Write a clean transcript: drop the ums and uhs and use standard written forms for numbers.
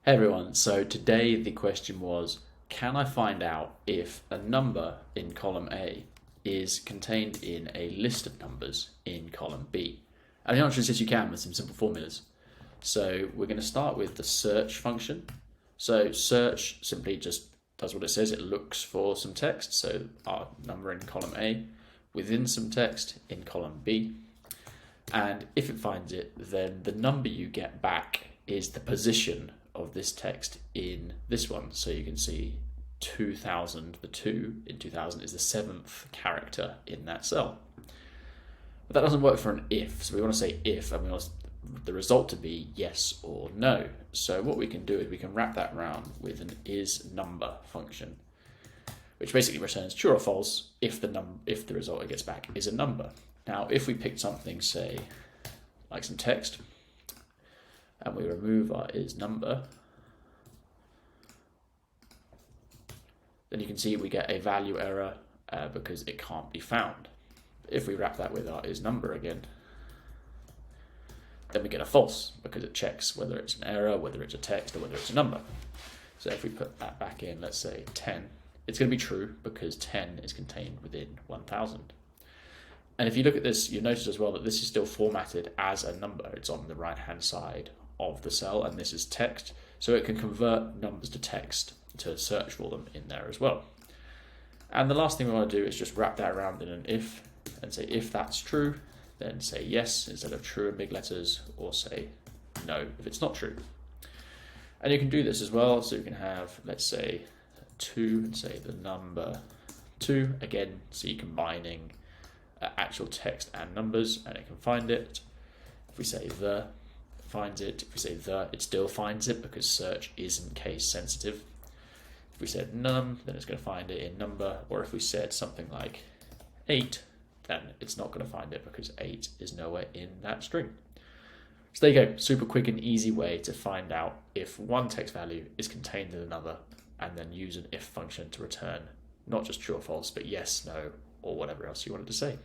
Hey everyone, so today the question was, can I find out if a number in column A is contained in a list of numbers in column B? And the answer is yes, you can with some simple formulas. So we're going to start with the search function. So search simply just does what it says, it looks for some text, so our number in column A within some text in column B. And if it finds it, then the number you get back is the position of this text in this one. So you can see 2000, the 2 in 2000 is the 7th character in that cell. But that doesn't work for an if, so we want to say if, and we want the result to be yes or no. So what we can do is we can wrap that around with an isNumber function, which basically returns true or false if the result it gets back is a number. Now, if we picked something, say, like some text, and we remove our isNumber, then you can see we get a value error because it can't be found. If we wrap that with our isNumber again, then we get a false because it checks whether it's an error, whether it's a text, or whether it's a number. So if we put that back in, let's say 10, it's going to be true because 10 is contained within 1000. And if you look at this, you notice as well that this is still formatted as a number. It's on the right-hand side of the cell, and this is text, so it can convert numbers to text to search for them in there as well. And the last thing we want to do is just wrap that around in an if, and say if that's true, then say yes instead of true in big letters, or say no if it's not true. And you can do this as well, so you can have, let's say, 2, and say the number 2, again, so you're combining actual text and numbers, and it can find it. If we say the, it finds it. If we say the, it still finds it because search isn't case sensitive. If we said num, then it's going to find it in number, or if we said something like 8, then it's not going to find it because 8 is nowhere in that string. So there you go, super quick and easy way to find out if one text value is contained in another, and then use an if function to return not just true or false, but yes, no, or whatever else you wanted to say.